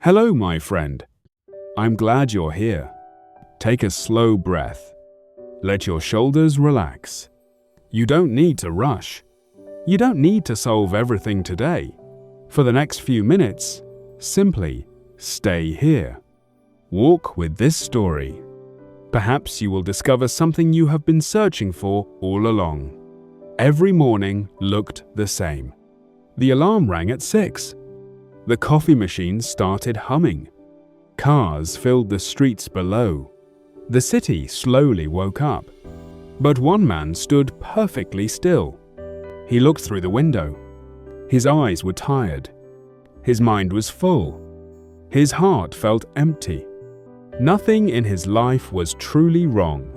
Hello, my friend. I'm glad you're here. Take a slow breath. Let your shoulders relax. You don't need to rush. You don't need to solve everything today. For the next few minutes, simply stay here. Walk with this story. Perhaps you will discover something you have been searching for all along. Every morning looked the same. The alarm rang at 6. The coffee machine started humming. Cars filled the streets below. The city slowly woke up. But one man stood perfectly still. He looked through the window. His eyes were tired. His mind was full. His heart felt empty. Nothing in his life was truly wrong.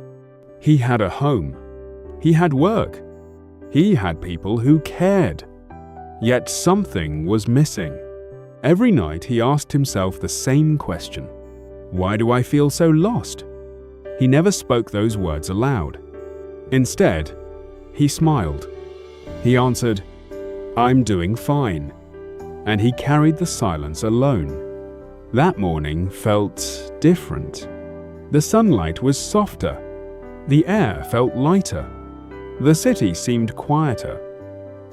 He had a home. He had work. He had people who cared. Yet something was missing. Every night he asked himself the same question. Why do I feel so lost? He never spoke those words aloud. Instead, he smiled. He answered, I'm doing fine. And he carried the silence alone. That morning felt different. The sunlight was softer. The air felt lighter. The city seemed quieter.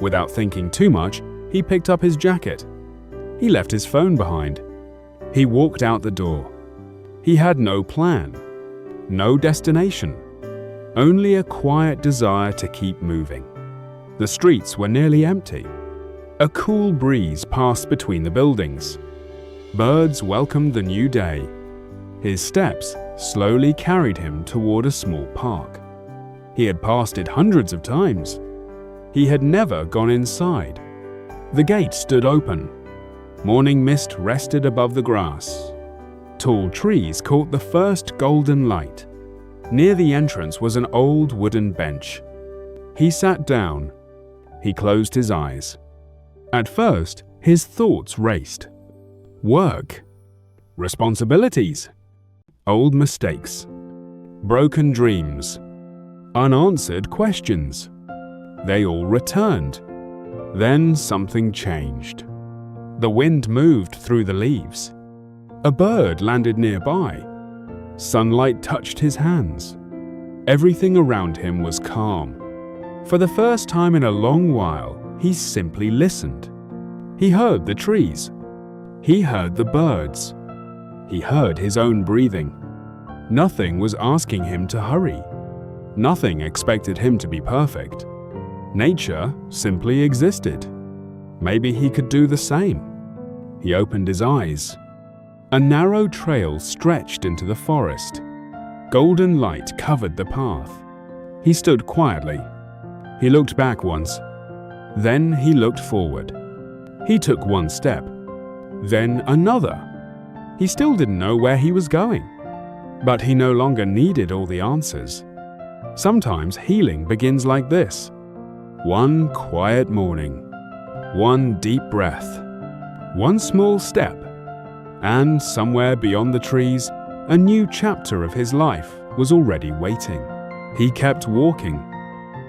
Without thinking too much, he picked up his jacket. He left his phone behind. He walked out the door. He had no plan, no destination, only a quiet desire to keep moving. The streets were nearly empty. A cool breeze passed between the buildings. Birds welcomed the new day. His steps slowly carried him toward a small park. He had passed it hundreds of times. He had never gone inside. The gate stood open. Morning mist rested above the grass. Tall trees caught the first golden light. Near the entrance was an old wooden bench. He sat down. He closed his eyes. At first, his thoughts raced. Work, responsibilities, old mistakes, broken dreams, unanswered questions. They all returned. Then something changed. The wind moved through the leaves. A bird landed nearby. Sunlight touched his hands. Everything around him was calm. For the first time in a long while, he simply listened. He heard the trees. He heard the birds. He heard his own breathing. Nothing was asking him to hurry. Nothing expected him to be perfect. Nature simply existed. Maybe he could do the same. He opened his eyes. A narrow trail stretched into the forest. Golden light covered the path. He stood quietly. He looked back once. Then he looked forward. He took one step. Then another. He still didn't know where he was going. But he no longer needed all the answers. Sometimes healing begins like this. One quiet morning. One deep breath. One small step. And somewhere beyond the trees, a new chapter of his life was already waiting. He kept walking.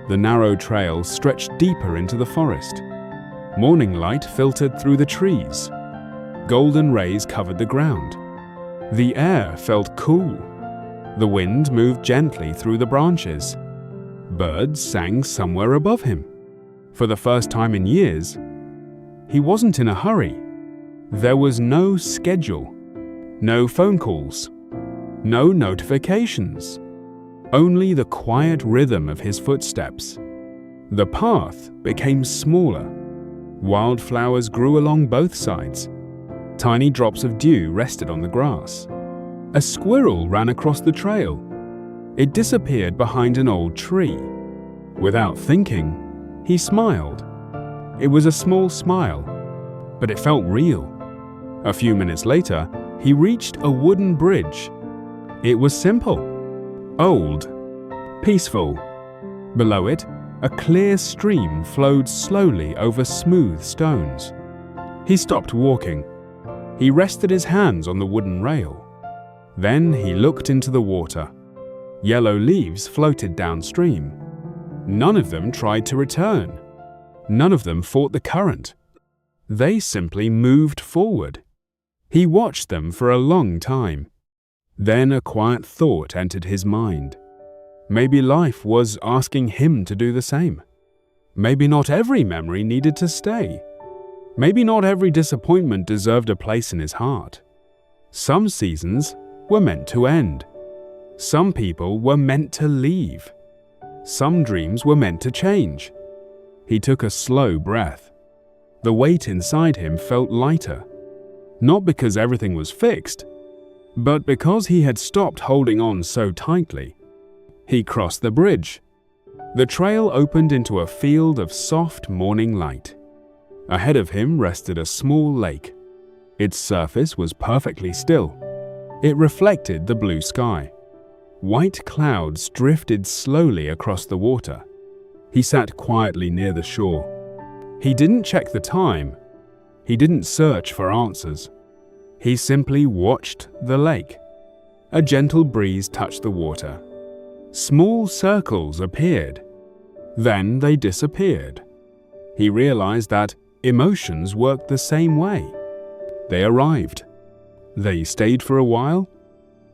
The narrow trail stretched deeper into the forest. Morning light filtered through the trees. Golden rays covered the ground. The air felt cool. The wind moved gently through the branches. Birds sang somewhere above him. For the first time in years, he wasn't in a hurry. There was no schedule, no phone calls, no notifications, only the quiet rhythm of his footsteps. The path became smaller. Wildflowers grew along both sides. Tiny drops of dew rested on the grass. A squirrel ran across the trail. It disappeared behind an old tree. Without thinking, he smiled. It was a small smile, but it felt real. A few minutes later, he reached a wooden bridge. It was simple, old, peaceful. Below it, a clear stream flowed slowly over smooth stones. He stopped walking. He rested his hands on the wooden rail. Then he looked into the water. Yellow leaves floated downstream. None of them tried to return. None of them fought the current. They simply moved forward. He watched them for a long time. Then a quiet thought entered his mind. Maybe life was asking him to do the same. Maybe not every memory needed to stay. Maybe not every disappointment deserved a place in his heart. Some seasons were meant to end. Some people were meant to leave. Some dreams were meant to change. He took a slow breath. The weight inside him felt lighter, not because everything was fixed, but because he had stopped holding on so tightly. He crossed the bridge. The trail opened into a field of soft morning light. Ahead of him rested a small lake. Its surface was perfectly still. It reflected the blue sky. White clouds drifted slowly across the water. He sat quietly near the shore. He didn't check the time. He didn't search for answers. He simply watched the lake. A gentle breeze touched the water. Small circles appeared. Then they disappeared. He realized that emotions worked the same way. They arrived. They stayed for a while.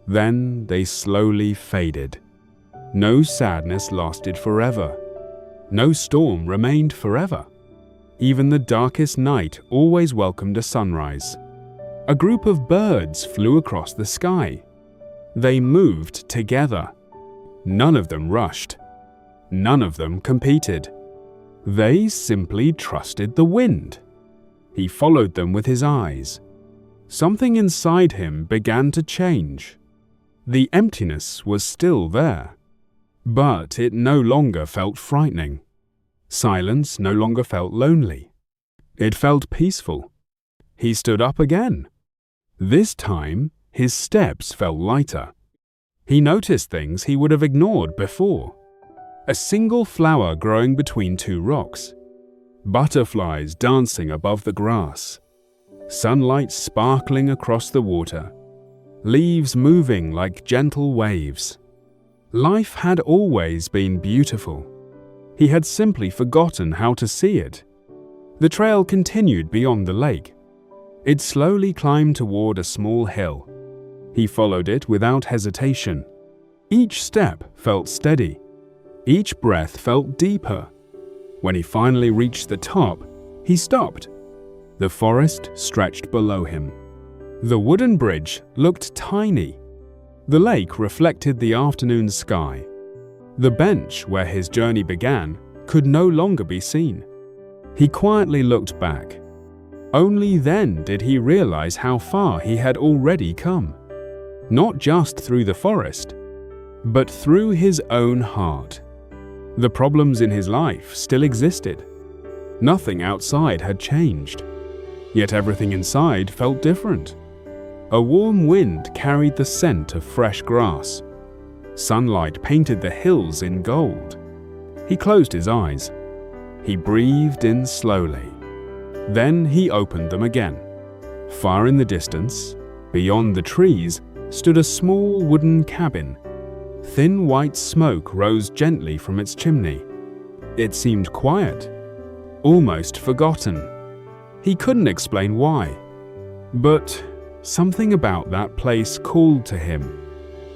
Then they slowly faded. No sadness lasted forever. No storm remained forever. Even the darkest night always welcomed a sunrise. A group of birds flew across the sky. They moved together. None of them rushed. None of them competed. They simply trusted the wind. He followed them with his eyes. Something inside him began to change. The emptiness was still there, but it no longer felt frightening. Silence no longer felt lonely. It felt peaceful. He stood up again. This time, his steps felt lighter. He noticed things he would have ignored before. A single flower growing between two rocks. Butterflies dancing above the grass. Sunlight sparkling across the water. Leaves moving like gentle waves. Life had always been beautiful. He had simply forgotten how to see it. The trail continued beyond the lake. It slowly climbed toward a small hill. He followed it without hesitation. Each step felt steady. Each breath felt deeper. When he finally reached the top, he stopped. The forest stretched below him. The wooden bridge looked tiny. The lake reflected the afternoon sky. The bench where his journey began could no longer be seen. He quietly looked back. Only then did he realize how far he had already come. Not just through the forest, but through his own heart. The problems in his life still existed. Nothing outside had changed. Yet everything inside felt different. A warm wind carried the scent of fresh grass. Sunlight painted the hills in gold. He closed his eyes. He breathed in slowly. Then he opened them again. Far in the distance, beyond the trees, stood a small wooden cabin. Thin white smoke rose gently from its chimney. It seemed quiet, almost forgotten. He couldn't explain why, but something about that place called to him.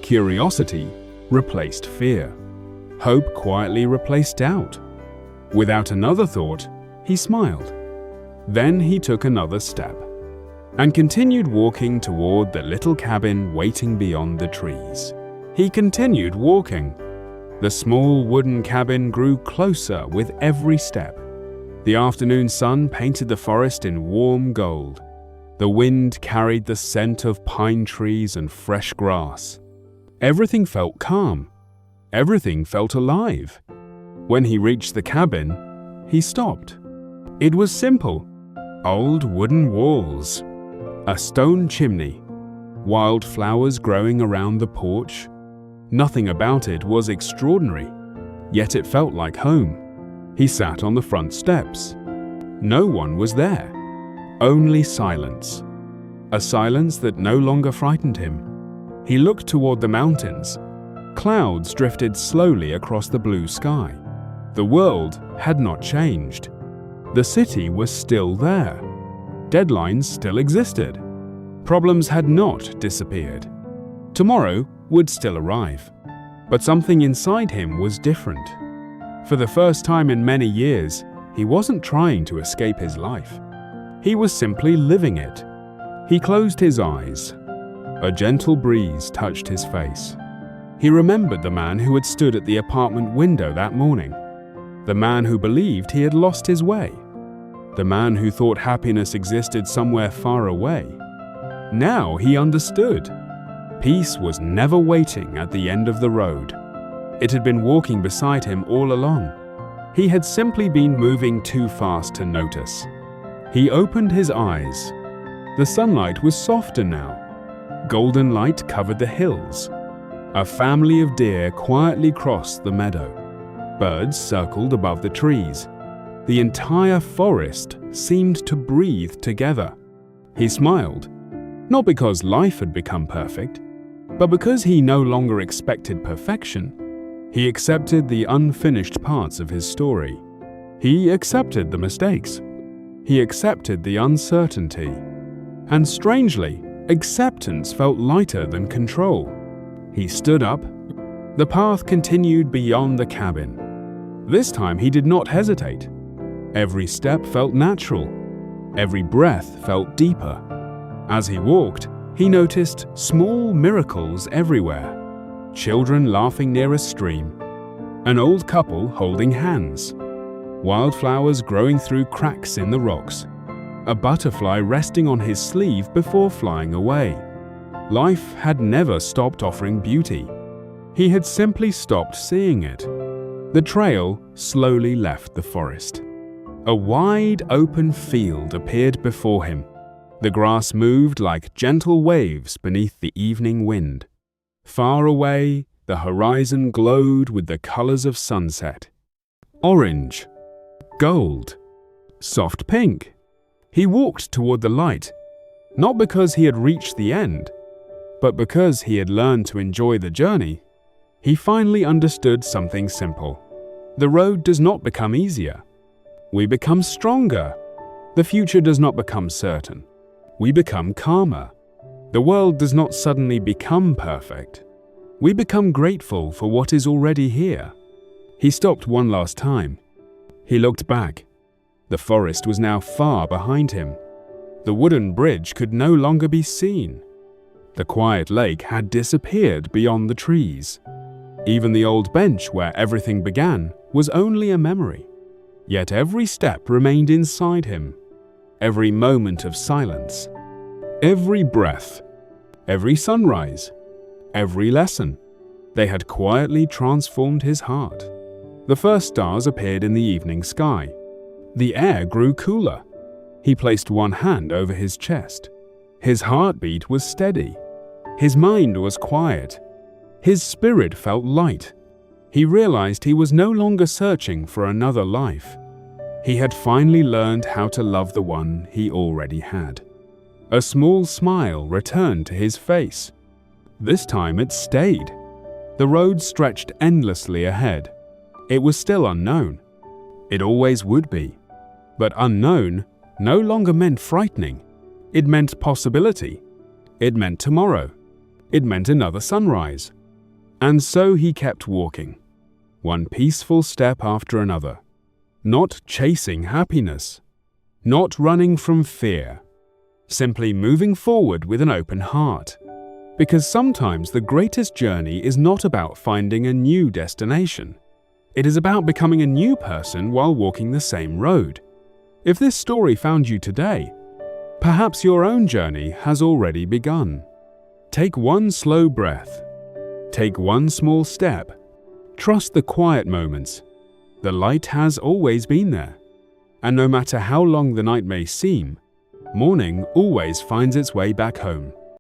Curiosity replaced fear. Hope quietly replaced doubt. Without another thought, he smiled. Then he took another step and continued walking toward the little cabin waiting beyond the trees. He continued walking. The small wooden cabin grew closer with every step. The afternoon sun painted the forest in warm gold. The wind carried the scent of pine trees and fresh grass. Everything felt calm. Everything felt alive. When he reached the cabin, he stopped. It was simple. Old wooden walls, a stone chimney, wildflowers growing around the porch. Nothing about it was extraordinary, yet it felt like home. He sat on the front steps. No one was there. Only silence. A silence that no longer frightened him. He looked toward the mountains. Clouds drifted slowly across the blue sky. The world had not changed. The city was still there. Deadlines still existed. Problems had not disappeared. Tomorrow would still arrive. But something inside him was different. For the first time in many years, he wasn't trying to escape his life. He was simply living it. He closed his eyes. A gentle breeze touched his face. He remembered the man who had stood at the apartment window that morning. The man who believed he had lost his way. The man who thought happiness existed somewhere far away. Now he understood. Peace was never waiting at the end of the road. It had been walking beside him all along. He had simply been moving too fast to notice. He opened his eyes. The sunlight was softer now. Golden light covered the hills. A family of deer quietly crossed the meadow. Birds circled above the trees. The entire forest seemed to breathe together. He smiled, not because life had become perfect, but because he no longer expected perfection. He accepted the unfinished parts of his story. He accepted the mistakes. He accepted the uncertainty. And strangely, acceptance felt lighter than control. He stood up. The path continued beyond the cabin. This time he did not hesitate. Every step felt natural. Every breath felt deeper. As he walked, he noticed small miracles everywhere. Children laughing near a stream. An old couple holding hands. Wildflowers growing through cracks in the rocks. A butterfly resting on his sleeve before flying away. Life had never stopped offering beauty. He had simply stopped seeing it. The trail slowly left the forest. A wide open field appeared before him. The grass moved like gentle waves beneath the evening wind. Far away, the horizon glowed with the colors of sunset. Orange, gold, soft pink. He walked toward the light, not because he had reached the end, but because he had learned to enjoy the journey. He finally understood something simple. The road does not become easier. We become stronger. The future does not become certain. We become calmer. The world does not suddenly become perfect. We become grateful for what is already here. He stopped one last time. He looked back. The forest was now far behind him. The wooden bridge could no longer be seen. The quiet lake had disappeared beyond the trees. Even the old bench where everything began was only a memory. Yet every step remained inside him. Every moment of silence. Every breath. Every sunrise. Every lesson. They had quietly transformed his heart. The first stars appeared in the evening sky. The air grew cooler. He placed one hand over his chest. His heartbeat was steady. His mind was quiet. His spirit felt light. He realized he was no longer searching for another life. He had finally learned how to love the one he already had. A small smile returned to his face. This time it stayed. The road stretched endlessly ahead. It was still unknown. It always would be. But unknown no longer meant frightening. It meant possibility. It meant tomorrow. It meant another sunrise. And so he kept walking, one peaceful step after another, not chasing happiness, not running from fear, simply moving forward with an open heart. Because sometimes the greatest journey is not about finding a new destination. It is about becoming a new person while walking the same road. If this story found you today, perhaps your own journey has already begun. Take one slow breath. Take one small step. Trust the quiet moments. The light has always been there. And no matter how long the night may seem, morning always finds its way back home.